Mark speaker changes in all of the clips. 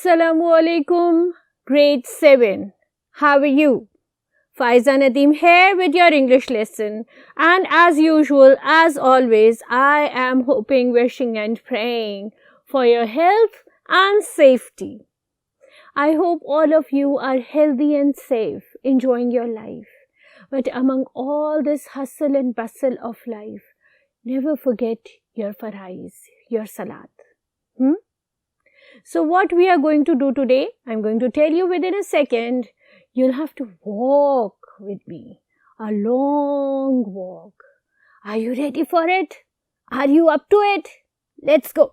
Speaker 1: Assalamualaikum, grade 7. How are you? Faiza Nadeem here with your English lesson. And as usual, as always, I am hoping, wishing and praying for your health and safety. I hope all of you are healthy and safe, enjoying your life. But among all this hustle and bustle of life, never forget your farais, your salat. So what we are going to do today, I'm going to tell you within a second. You'll have to walk with me, a long walk. Are you ready for it? Are you up to it? Let's go.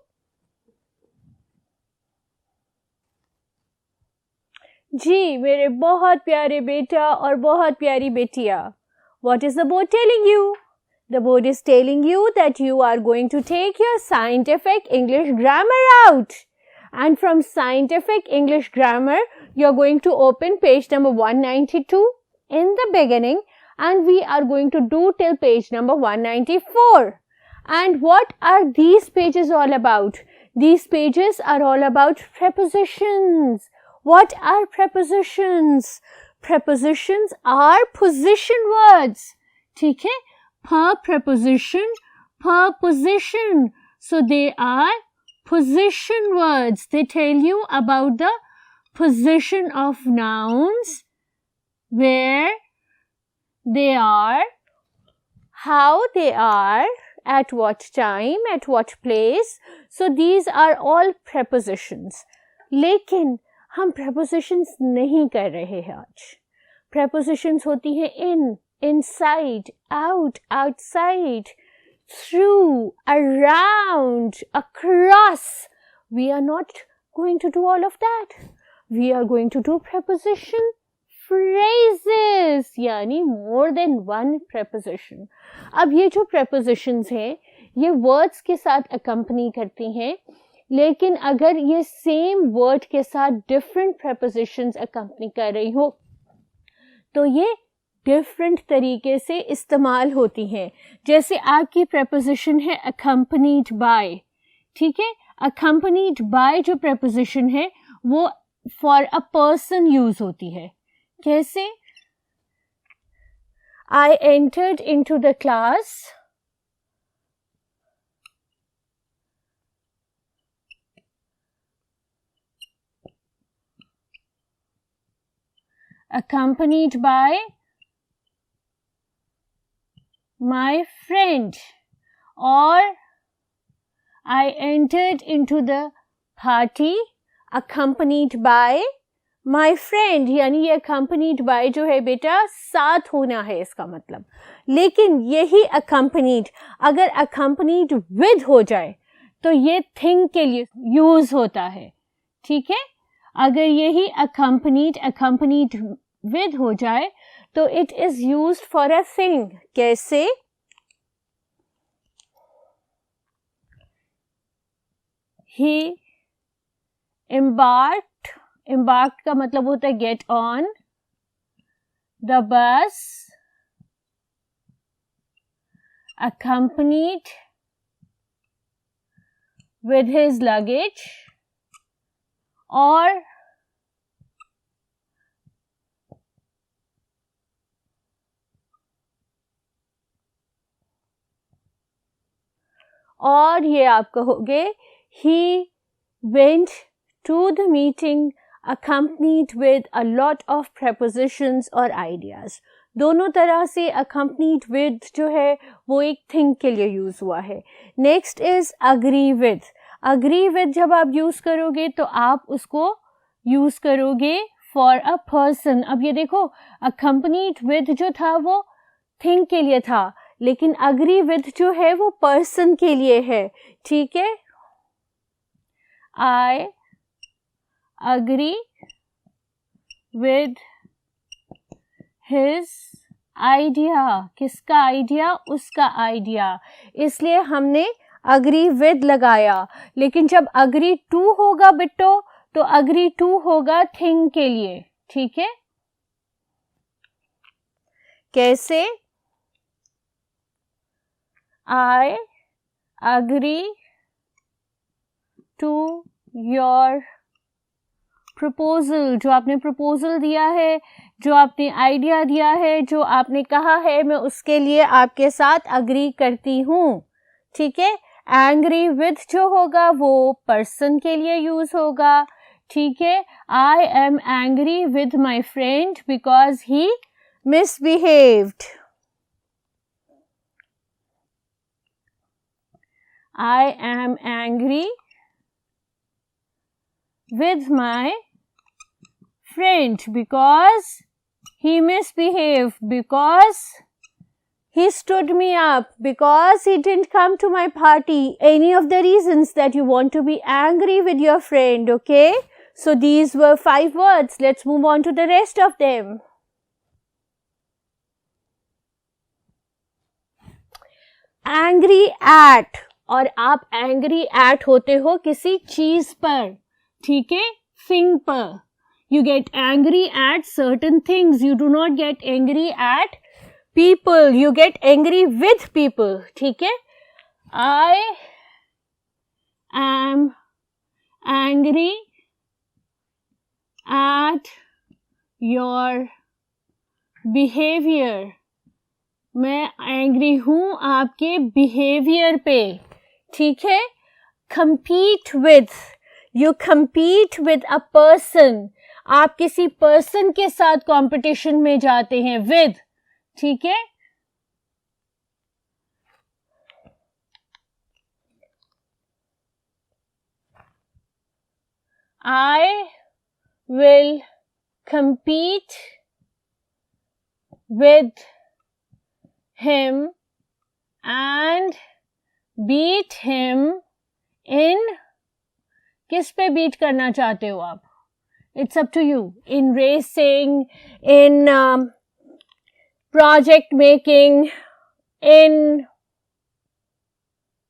Speaker 1: जी मेरे बहुत प्यारे बेटा और बहुत प्यारी बेटिया. What is the board telling you? The board is telling you that you are going to take your scientific English grammar out. And from scientific English grammar, you're going to open page number 192 in the beginning, and we are going to do till page number 194. And what are these pages all about? These pages are all about prepositions. What are prepositions? Prepositions are position words. ठीक है? Per preposition, per position. So they are position words. They tell you about the position of nouns, where they are, how they are, at what time, at what place. So these are all prepositions. लेकिन हम prepositions नहीं कर रहे हैं आज. Prepositions होती है in, inside, out, outside, through, around, across. We are not going to do all of that. We are going to do preposition phrases, यानी more than one preposition. अब ये जो prepositions हैं, ये words के साथ accompany करती हैं, लेकिन अगर ये same word के साथ different prepositions accompany कर रही हो, तो ये डिफरेंट तरीके से इस्तेमाल होती हैं. जैसे आपकी preposition है accompanied by, ठीक है? accompanied by जो preposition है वो for a person यूज होती है. कैसे? I entered into the class. Accompanied by my friend, or I entered into the party accompanied by my friend. यानी ये accompanied by जो है बेटा साथ होना है इसका मतलब. लेकिन यही accompanied अगर accompanied with हो जाए तो ये thing के लिए यूज होता है. ठीक है? अगर यही accompanied with हो जाए तो it is used for a thing. कैसे? He embarked का मतलब होता है get on the bus, accompanied with his luggage, और ये आप कहोगे he went to the meeting accompanied with a lot of prepositions or ideas. दोनों तरह से accompanied with जो है वो एक thing के लिए यूज हुआ है. Next is agree with. Agree with जब आप यूज करोगे तो आप उसको यूज करोगे for a person. अब ये देखो accompanied with जो था वो thing के लिए था, लेकिन agree with जो है वो person के लिए है. ठीक है? I agree with his idea. किसका idea? उसका idea. इसलिए हमने agree with लगाया. लेकिन जब agree to होगा बिट्टो तो agree to होगा thing के लिए. ठीक है? कैसे? I agree to your proposal, जो आपने प्रपोजल दिया है, जो आपने आइडिया दिया है, जो आपने कहा है, मैं उसके लिए आपके साथ अग्री करती हूँ. ठीक है. एंग्री विथ जो होगा वो पर्सन के लिए यूज होगा. ठीक है. I am angry with my friend because he misbehaved. I am angry with my friend because he misbehaved, because he stood me up, because he didn't come to my party. Any of the reasons that you want to be angry with your friend, okay? So these were 5 words. Let's move on to the rest of them. Angry at, और आप angry at होते हो किसी चीज पर. ठीक है. Thing पर. You get angry at certain things. You do not get angry at people. You get angry with people. ठीक है. I am angry at your behaviour. मैं एंग्री हूं आपके बिहेवियर पे. ठीक है. compete with, you compete with a person. आप किसी पर्सन के साथ कंपटीशन में जाते हैं. with. ठीक है. I will compete with him and beat him in. किस पे बीट करना चाहते हो आप? It's up to you. In racing, in project making, in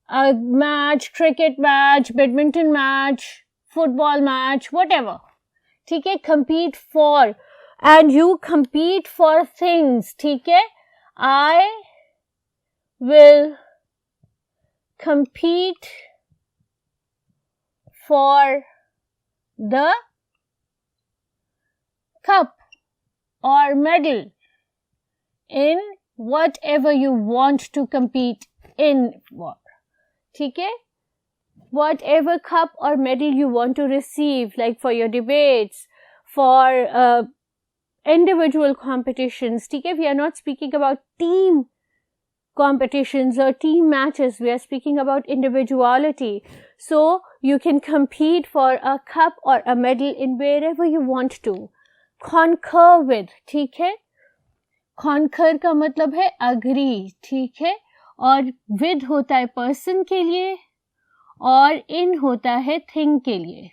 Speaker 1: a match, cricket match, badminton match, football match, whatever. ठीक है. compete for, and you compete for things. ठीक है. I will compete for the cup or medal in whatever you want to compete in for. ठीक है. Whatever cup or medal you want to receive, like for your debates, for individual competitions. ठीक है. We are not speaking about team competitions or team matches. We are speaking about individuality. So you can compete for a cup or a medal in wherever you want to. Concur with. ठीक है. Concur का मतलब है agree. ठीक है. और with होता है person के लिए और in होता है thing के लिए.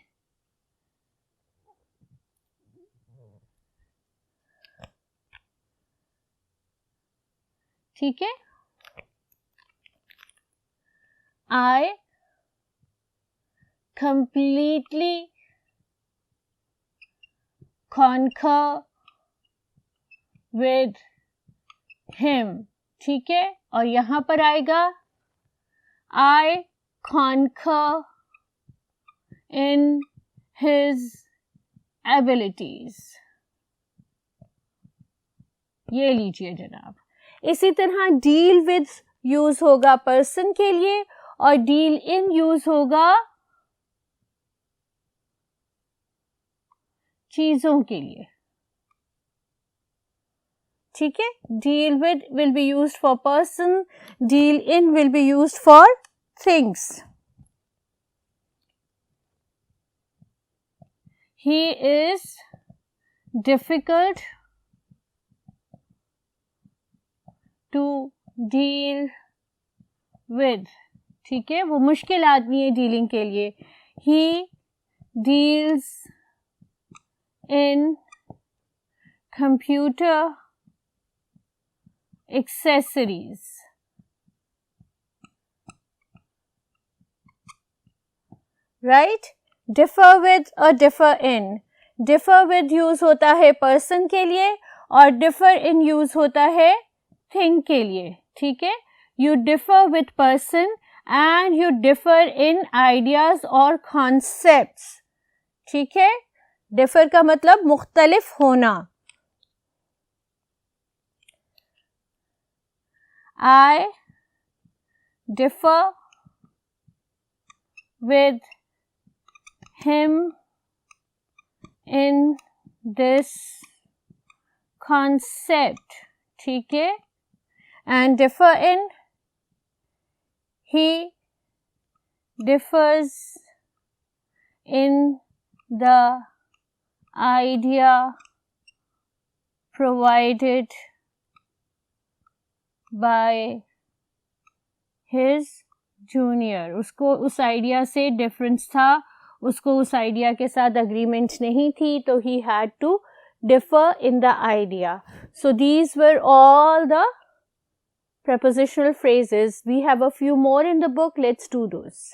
Speaker 1: ठीक है. I completely concur with him. ठीक है. और यहां पर आएगा I concur in his abilities. ये लीजिए जनाब. इसी तरह deal with यूज होगा पर्सन के लिए और डील इन यूज होगा चीजों के लिए. ठीक है. Deal with will be used for person, deal in will be used for things. He is difficult to deal with. ठीक है. वो मुश्किल आदमी है डीलिंग के लिए. He deals in computer accessories. Right. Differ with और differ in. Differ with use होता है पर्सन के लिए और डिफर इन यूज होता है थिंग के लिए. ठीक है. You differ with person and you differ in ideas or concepts. ठीक है. differ का मतलब मुख्तलिफ होना. I differ with him in this concept. ठीक है. And differ in, he differs in the idea provided by his junior. उसको उस आइडिया से डिफरेंस था, उसको उस आइडिया के साथ अग्रीमेंट नहीं थी, तो he had to differ in the idea. So these were all the prepositional phrases. We have a few more in the book. Let's do those.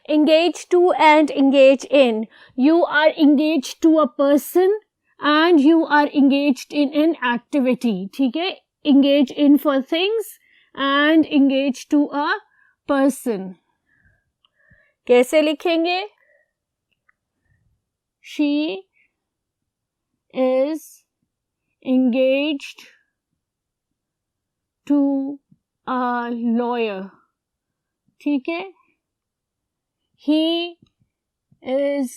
Speaker 1: Engage to and engage in. You are engaged to a person and you are engaged in an activity. ठीक है. Engage in for things and engage to a person. कैसे लिखेंगे? She is engaged to a lawyer. ठीक है. He is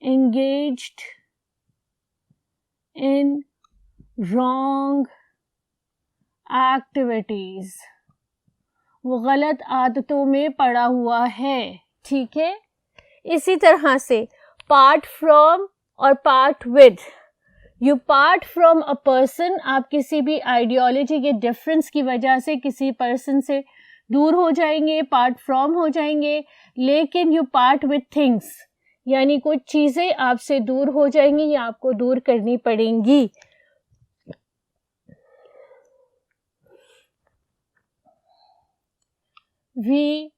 Speaker 1: engaged in wrong activities. वो गलत आदतों में पड़ा हुआ है. ठीक है. इसी तरह से पार्ट फ्रॉम और part with. You part from a person, आप किसी भी आइडियोलॉजी के डिफरेंस की वजह से किसी पर्सन से दूर हो जाएंगे, पार्ट फ्रॉम हो जाएंगे. लेकिन यू पार्ट विद थिंग्स, यानी कुछ चीजें आपसे दूर हो जाएंगी या आपको दूर करनी पड़ेंगी. We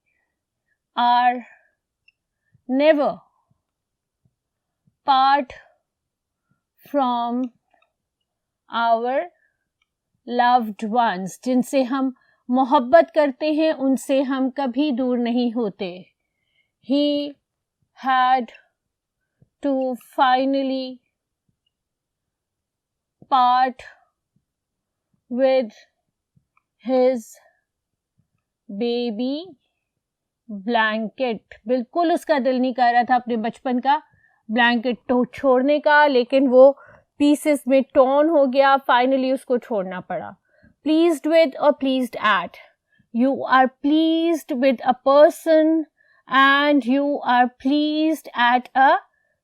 Speaker 1: are never part from our loved ones. जिनसे हम मोहब्बत करते हैं उनसे हम कभी दूर नहीं होते. He had to finally part with his baby blanket. बिल्कुल उसका दिल नहीं कर रहा था अपने बचपन का ब्लैंकेट तो छोड़ने का, लेकिन वो पीसेस में टॉर्न हो गया. फाइनली उसको छोड़ना पड़ा. Pleased with or pleased at. You are pleased with a person and you are pleased at a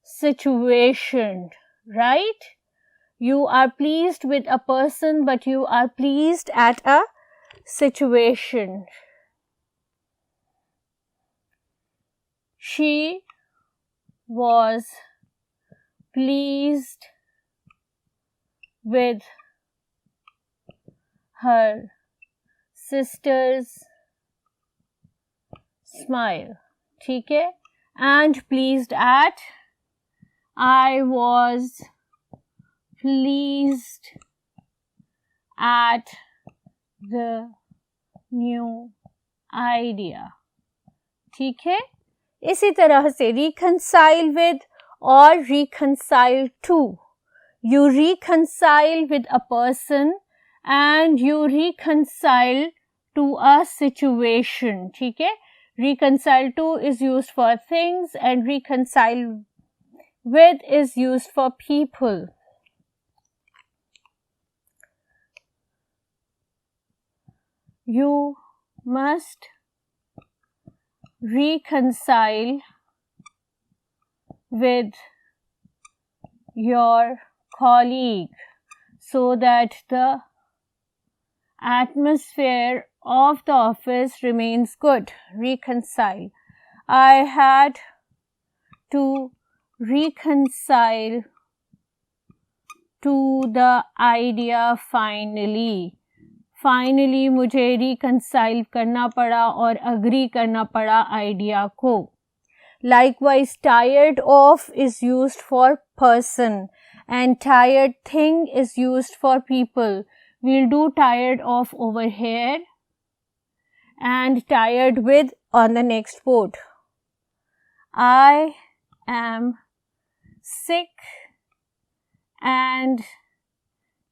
Speaker 1: situation, right? You are pleased with a person but you are pleased at a situation. She was pleased with her sister's smile. ठीक है. And pleased at, I was pleased at the new idea. ठीक है. इसी तरह से reconcile with और reconcile to. You reconcile with a person and you reconcile to a situation. ठीक है. Reconcile to is used for things and reconcile with is used for people. You must reconcile with your colleague so that the atmosphere of the office remains good. Reconcile. I had to reconcile to the idea finally. Finally मुझे reconcile करना पड़ा और agree करना पड़ा idea को. Likewise, tired of is used for person and tired thing is used for people. We'll do tired of over here and tired with on the next board. I am sick and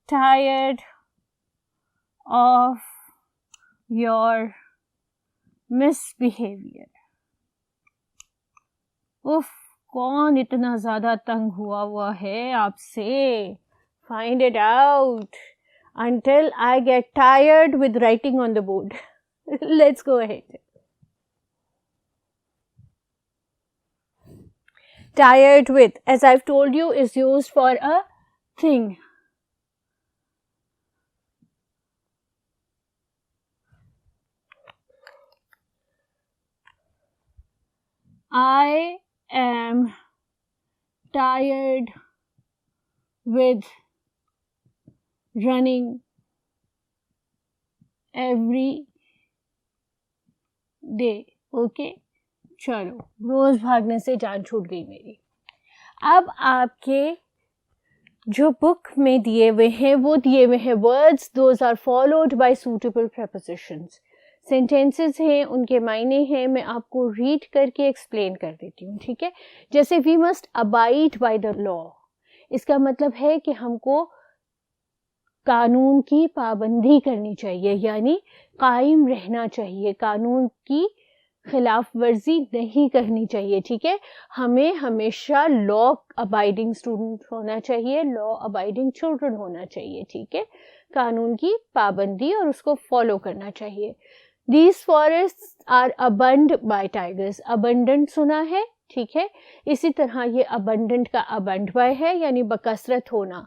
Speaker 1: tired of your misbehavior. उफ, कौन इतना ज़्यादा तंग हुआ है आपसे? Find it out until I get tired with writing on the board. Let's go ahead. Tired with, as I've told you, is used for a thing. I am tired with running every day. Okay? चलो, रोज भागने से जान छूट गई मेरी. अब आपके जो बुक में दिए हुए हैं वो दिए हुए हैं words, those are followed by suitable prepositions. Sentences हैं, उनके मायने हैं, मैं आपको रीड करके एक्सप्लेन कर देती हूँ. ठीक है? जैसे we must abide by the law, इसका मतलब है कि हमको कानून की पाबंदी करनी चाहिए, यानी कायम रहना चाहिए, कानून की खिलाफ वर्जी नहीं करनी चाहिए. ठीक है? हमें हमेशा लॉ अबाइडिंग स्टूडेंट होना चाहिए, लॉ अबाइडिंग चिल्ड्रन होना चाहिए. ठीक है? कानून की पाबंदी और उसको फॉलो करना चाहिए. These forests are abundant by tigers. Abundant सुना है? ठीक है? इसी तरह ये abundant का abund by है, यानी बकसरत होना.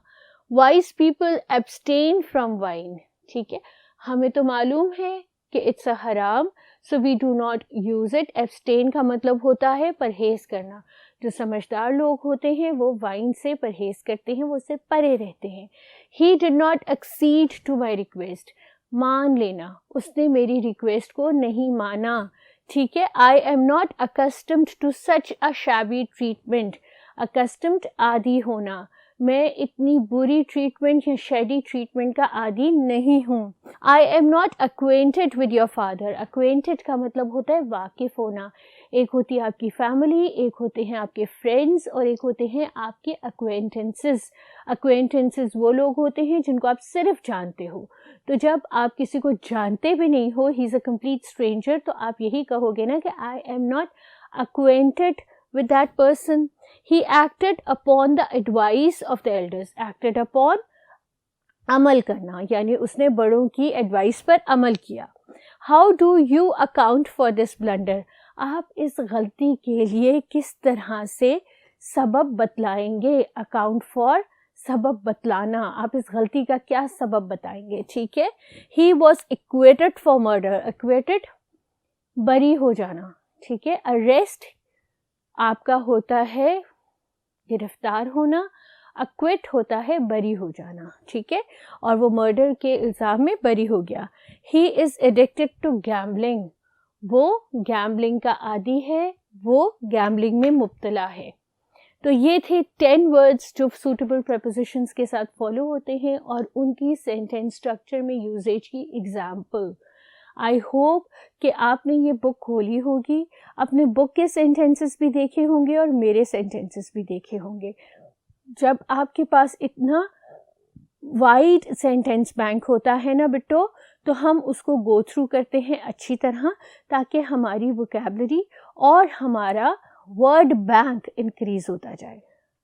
Speaker 1: Wise people abstain from wine. ठीक है? हमें तो मालूम है कि it's a हराम, so we do not use it. Abstain का मतलब होता है परहेज करना. जो समझदार लोग होते हैं वो वाइन से परहेज करते हैं, वो उससे परे रहते हैं. He did not accede to my request. मान लेना, उसने मेरी रिक्वेस्ट को नहीं माना. ठीक है? I am not accustomed to such a shabby treatment. Accustomed आदी होना. मैं इतनी बुरी ट्रीटमेंट या शेडी ट्रीटमेंट का आदी नहीं हूँ. I am not acquainted with your father. Acquainted का मतलब होता है वाकिफ होना. एक होती है आपकी फैमिली, एक होते हैं आपके फ्रेंड्स और एक होते हैं आपके acquaintances. Acquaintances वो लोग होते हैं जिनको आप सिर्फ जानते हो. तो जब आप किसी को जानते भी नहीं हो, he is a complete stranger, तो आप यही कहोगे ना कि I am not acquainted with that person. He acted upon the advice of the elders. Acted upon, अमल करना, यानी उसने बड़ों की एडवाइस पर अमल किया. How do you account for this blunder? आप इस गलती के लिए किस तरह से सबब बतलाएंगे? Account for, सबब बतलाना. आप इस गलती का क्या सबब बताएंगे? ठीक है? He was acquitted for murder. Acquitted, बरी हो जाना. ठीक है? Arrest आपका होता है गिरफ्तार होना, अक्विट होता है बरी हो जाना. ठीक है? और वो मर्डर के इल्ज़ाम में बरी हो गया. He is addicted to gambling. वो गैम्बलिंग का आदी है, वो गैम्बलिंग में मुब्तला है. तो ये थे 10 वर्ड्स जो सूटेबल प्रेपोजिशंस के साथ फॉलो होते हैं और उनकी सेंटेंस स्ट्रक्चर में यूजेज की एग्जाम्पल. आई होप कि आपने ये बुक खोली होगी, अपने बुक के सेंटेंसेस भी देखे होंगे और मेरे सेंटेंसेस भी देखे होंगे. जब आपके पास इतना वाइड सेंटेंस बैंक होता है ना बिट्टो, तो हम उसको गो थ्रू करते हैं अच्छी तरह, ताकि हमारी वोकैबलरी और हमारा वर्ड बैंक इंक्रीज होता जाए.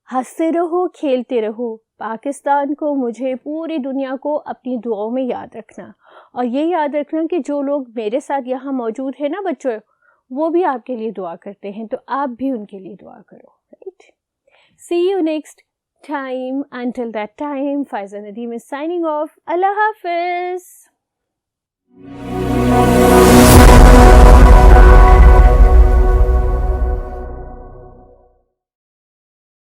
Speaker 1: हंसते रहो, खेलते रहो. पाकिस्तान को, मुझे, पूरी दुनिया को अपनी दुआओं में याद रखना. और ये याद रखना कि जो लोग मेरे साथ यहाँ मौजूद हैं ना बच्चों, वो भी आपके लिए दुआ करते हैं, तो आप भी उनके लिए दुआ करो. Right? See you next time. Until that time, Faiza Nadeem is signing off. Allah Hafiz.